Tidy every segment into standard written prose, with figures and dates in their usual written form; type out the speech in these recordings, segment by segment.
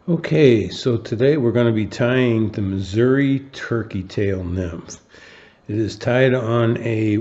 Okay, so today we're going to be tying the Missouri turkey tail nymph. It is tied on a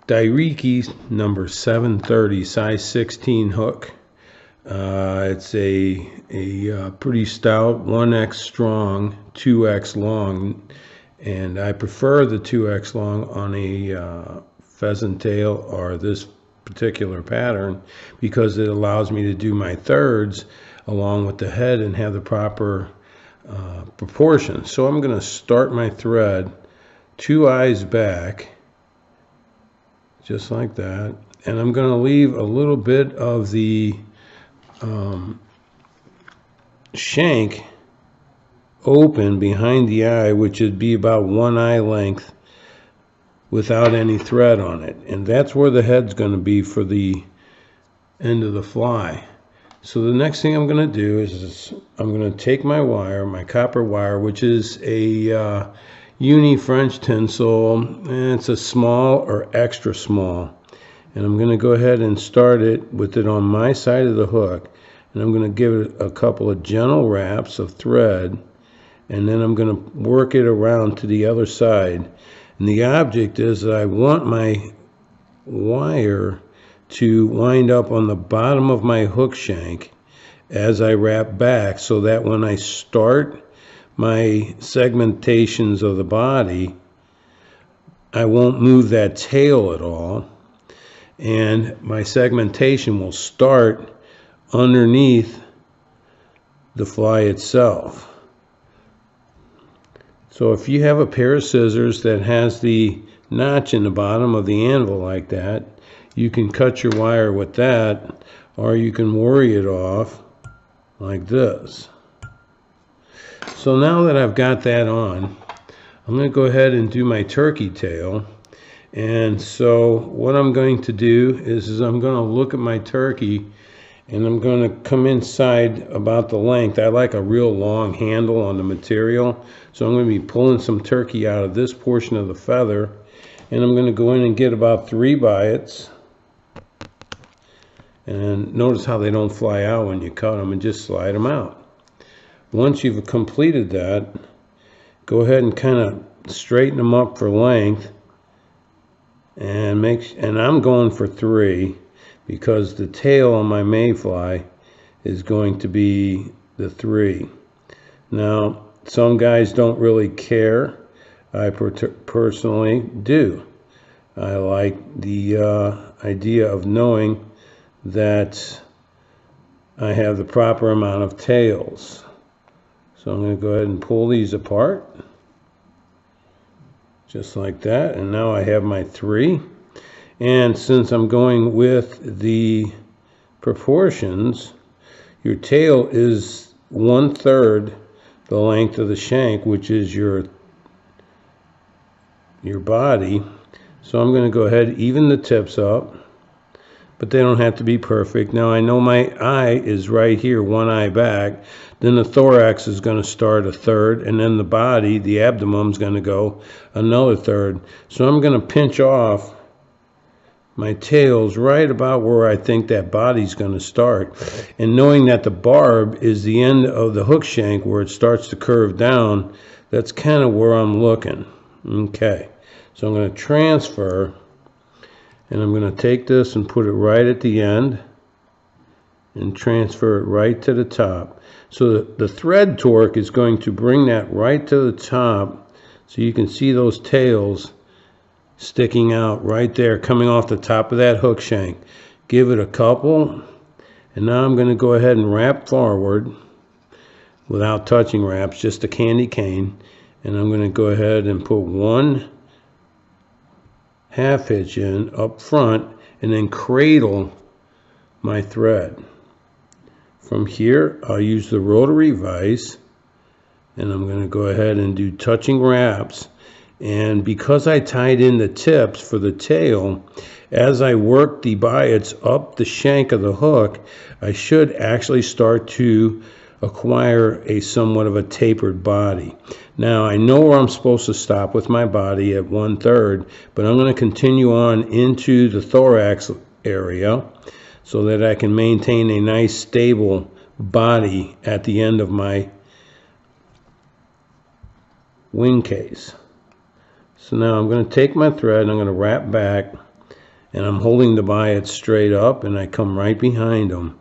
Dairiki number 730 size 16 hook. It's a pretty stout 1x strong, 2x long, and I prefer the 2x long on a pheasant tail or this particular pattern because it allows me to do my thirds along with the head and have the proper proportions. So I'm going to start my thread 2 eyes back, just like that, and I'm going to leave a little bit of the shank open behind the eye, which would be about 1 eye length without any thread on it, and that's where the head's going to be for the end of the fly. So the next thing I'm going to do is I'm going to take my wire, my copper wire, which is a uni French tinsel, and it's a small or extra small. And I'm going to go ahead and start it with it on my side of the hook. And I'm going to give it a couple of gentle wraps of thread. And then I'm going to work it around to the other side. And the object is that I want my wire to wind up on the bottom of my hook shank as I wrap back, so that when I start my segmentations of the body, I won't move that tail at all, and my segmentation will start underneath the fly itself. So if you have a pair of scissors that has the notch in the bottom of the anvil like that, you can cut your wire with that, or you can worry it off like this. So now that I've got that on, I'm going to go ahead and do my turkey tail. And so what I'm going to do is I'm going to look at my turkey, and I'm going to come inside about the length. I like a real long handle on the material, so I'm going to be pulling some turkey out of this portion of the feather, and I'm going to go in and get about 3 bites. And notice how they don't fly out when you cut them, and just slide them out. Once you've completed that, go ahead and kind of straighten them up for length, and I'm going for 3 because the tail on my mayfly is going to be the 3. Now, some guys don't really care. I personally do. I like the idea of knowing that I have the proper amount of tails. So I'm going to go ahead and pull these apart, just like that. And now I have my 3. And since I'm going with the proportions, your tail is 1/3 the length of the shank, which is your body. So I'm going to go ahead and even the tips up, but they don't have to be perfect. Now I know my eye is right here, 1 eye back. Then the thorax is going to start 1/3, and then the body, the abdomen, is going to go another 1/3. So I'm going to pinch off my tails right about where I think that body's going to start. And knowing that the barb is the end of the hook shank where it starts to curve down, that's kind of where I'm looking. Okay, so I'm going to transfer. And I'm going to take this and put it right at the end and transfer it right to the top. So the thread torque is going to bring that right to the top, so you can see those tails sticking out right there, coming off the top of that hook shank. Give it a couple, and now I'm going to go ahead and wrap forward without touching wraps, just a candy cane. And I'm going to go ahead and put 1 half hitch in up front, and then cradle my thread. From here, I'll use the rotary vise, and I'm going to go ahead and do touching wraps. And because I tied in the tips for the tail, as I work the biots up the shank of the hook, I should actually start to acquire a somewhat of a tapered body. Now I know where I'm supposed to stop with my body at 1/3, but I'm going to continue on into the thorax area so that I can maintain a nice stable body at the end of my wing case. So now I'm going to take my thread and I'm going to wrap back, and I'm holding the bias straight up, and I come right behind them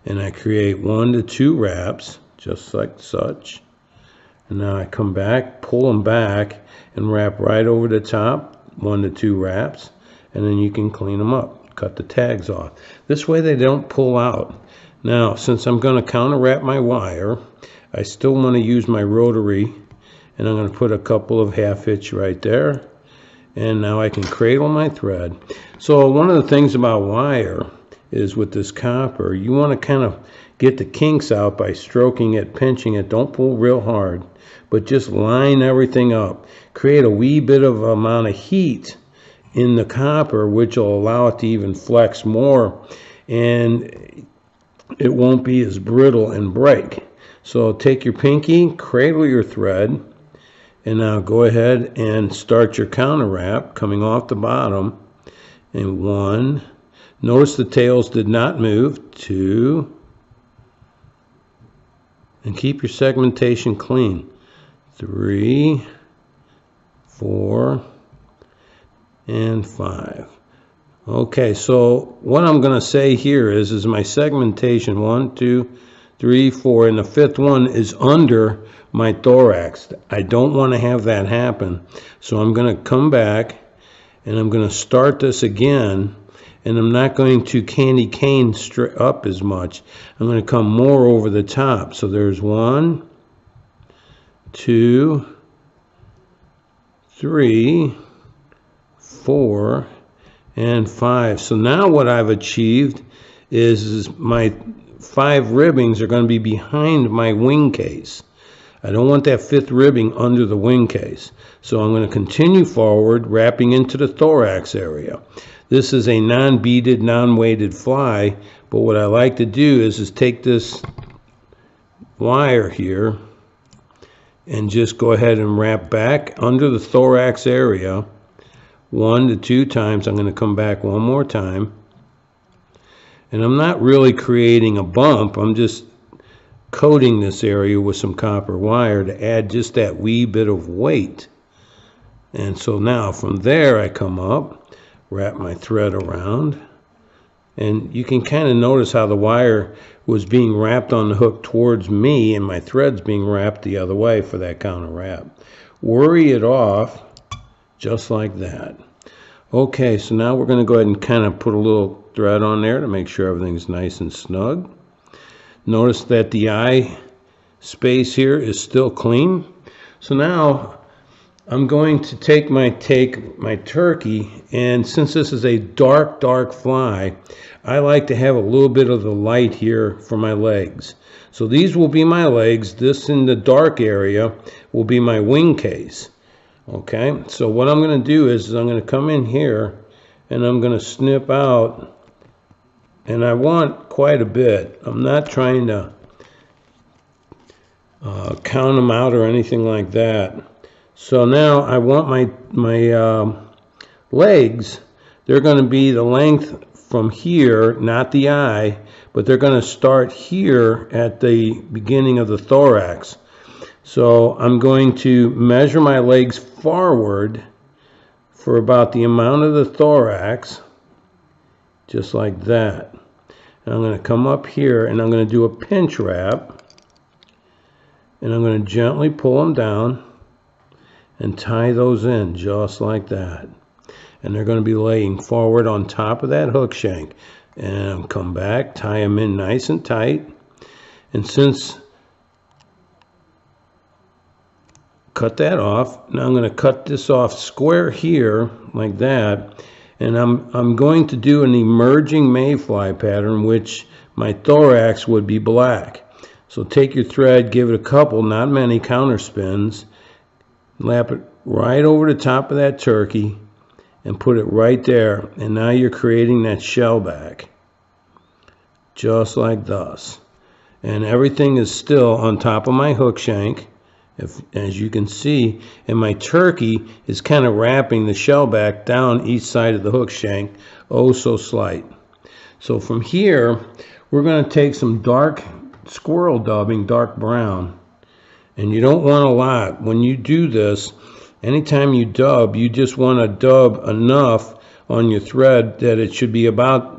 and I create 1 to 2 wraps just like such. And now I come back, pull them back, and wrap right over the top, 1 to 2 wraps, and then you can clean them up, cut the tags off. This way they don't pull out. Now, since I'm going to counter wrap my wire, I still want to use my rotary, and I'm going to put a couple of half hitch right there. And now I can cradle my thread. So one of the things about wire is with this copper, you want to kind of get the kinks out by stroking it, pinching it. Don't pull real hard, but just line everything up. Create a wee bit of amount of heat in the copper, which will allow it to even flex more, and it won't be as brittle and break. So take your pinky, cradle your thread, and now go ahead and start your counter wrap coming off the bottom. And 1, notice the tails did not move. 2, and keep your segmentation clean. 3, 4, and 5. Okay, so what I'm going to say here is my segmentation 1, 2, 3, 4, and the 5th one is under my thorax. I don't want to have that happen. So I'm going to come back and I'm going to start this again, and I'm not going to candy cane straight up as much. I'm going to come more over the top. So there's 1, 2, 3, 4, and 5. So now what I've achieved is my 5 ribbings are going to be behind my wing case. I don't want that 5th ribbing under the wing case. So I'm going to continue forward, wrapping into the thorax area. This is a non-beaded, non-weighted fly, but what I like to do is take this wire here and just go ahead and wrap back under the thorax area 1 to 2 times. I'm going to come back one more time. And I'm not really creating a bump. I'm just coating this area with some copper wire to add just that wee bit of weight. And so now from there I come up, wrap my thread around, and you can kind of notice how the wire was being wrapped on the hook towards me and my thread's being wrapped the other way for that counter wrap. Worry it off just like that. Okay, so now we're going to go ahead and kind of put a little thread on there to make sure everything's nice and snug. Notice that the eye space here is still clean. So now I'm going to take my turkey, and since this is a dark fly, I like to have a little bit of the light here for my legs. So these will be my legs. This in the dark area will be my wing case. Okay, so what I'm going to do is I'm going to come in here and I'm going to snip out, and I want quite a bit. I'm not trying to count them out or anything like that. So now I want my legs, they're going to be the length from here, not the eye, but they're going to start here at the beginning of the thorax. So I'm going to measure my legs forward for about the amount of the thorax, just like that. And I'm going to come up here and I'm going to do a pinch wrap, and I'm going to gently pull them down and tie those in just like that. And they're going to be laying forward on top of that hook shank. And come back, tie them in nice and tight. And since cut that off. Now I'm going to cut this off square here like that, and I'm going to do an emerging mayfly pattern, which my thorax would be black. So take your thread, give it a couple, not many, counter spins, lap it right over the top of that turkey and put it right there, and now you're creating that shell back just like thus, and everything is still on top of my hook shank. As you can see, and my turkey is kind of wrapping the shell back down each side of the hook shank, oh so slight. So from here, we're going to take some dark squirrel dubbing, dark brown. And you don't want a lot. When you do this, anytime you dub, you just want to dub enough on your thread that it should be about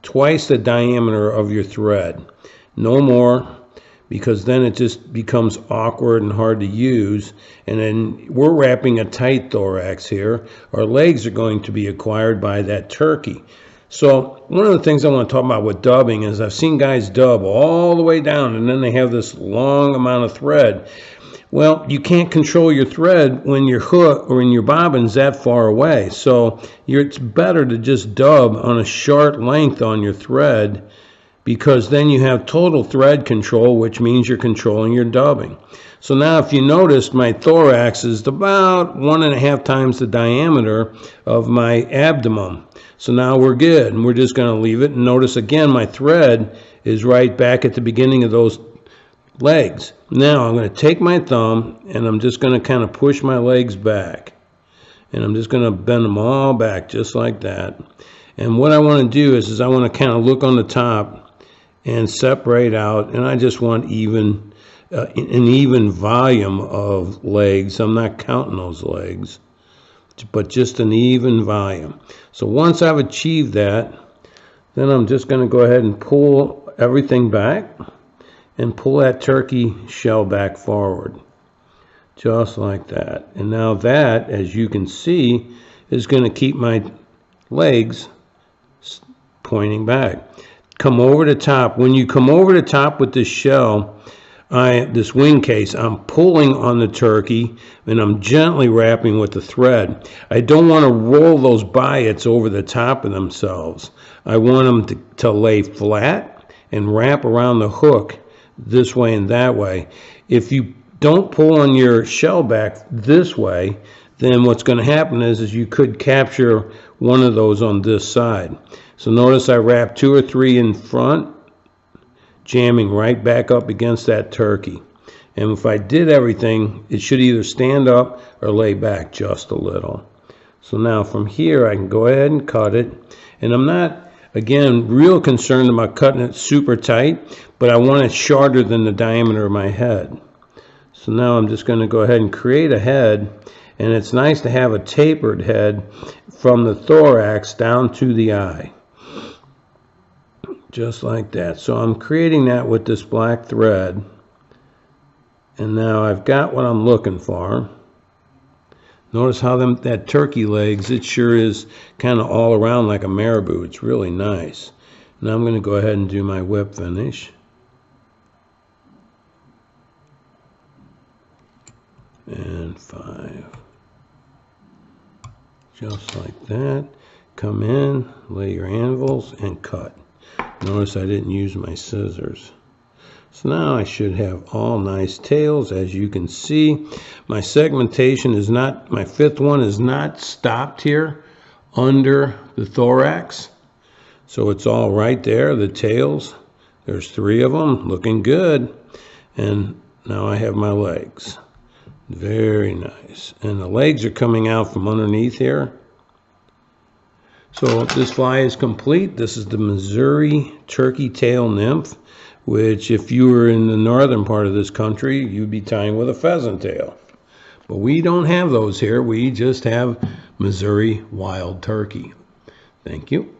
twice the diameter of your thread. No more, because then it just becomes awkward and hard to use. And then we're wrapping a tight thorax here. Our legs are going to be acquired by that turkey. So one of the things I want to talk about with dubbing is I've seen guys dub all the way down and then they have this long amount of thread. Well, you can't control your thread when your hook or in your bobbin's that far away. So it's better to just dub on a short length on your thread, because then you have total thread control, which means you're controlling your dubbing. So now if you notice, my thorax is about 1.5 times the diameter of my abdomen. So now we're good, and we're just going to leave it. And notice again, my thread is right back at the beginning of those legs. Now I'm going to take my thumb, and I'm just going to kind of push my legs back. And I'm just going to bend them all back, just like that. And what I want to do is I want to kind of look on the top and separate out, and I just want an even volume of legs. I'm not counting those legs, but just an even volume. So once I've achieved that, then I'm just going to go ahead and pull everything back and pull that turkey shell back forward, just like that. And now that, as you can see, is going to keep my legs pointing back. Come over the top. When you come over the top with this shell, this wing case, I'm pulling on the turkey and I'm gently wrapping with the thread. I don't want to roll those biots over the top of themselves. I want them to lay flat and wrap around the hook this way and that way. If you don't pull on your shell back this way, then what's going to happen is you could capture one of those on this side. So notice I wrap 2 or 3 in front, jamming right back up against that turkey. And if I did everything, it should either stand up or lay back just a little. So now from here I can go ahead and cut it. And I'm not, again, real concerned about cutting it super tight, but I want it shorter than the diameter of my head. So now I'm just going to go ahead and create a head. And it's nice to have a tapered head from the thorax down to the eye. Just like that. So I'm creating that with this black thread. And now I've got what I'm looking for. Notice how that turkey legs, it sure is kind of all around like a marabou. It's really nice. Now I'm going to go ahead and do my whip finish. And 5. Just like that. Come in, lay your anvils, and cut. Notice I didn't use my scissors. So now I should have all nice tails. As you can see, my segmentation is not, my 5th one is not stopped here under the thorax. So it's all right there, the tails. There's 3 of them, looking good. And now I have my legs. Very nice. And the legs are coming out from underneath here. So this fly is complete. This is the Missouri turkey tail nymph, which if you were in the northern part of this country, you'd be tying with a pheasant tail. But we don't have those here. We just have Missouri wild turkey. Thank you.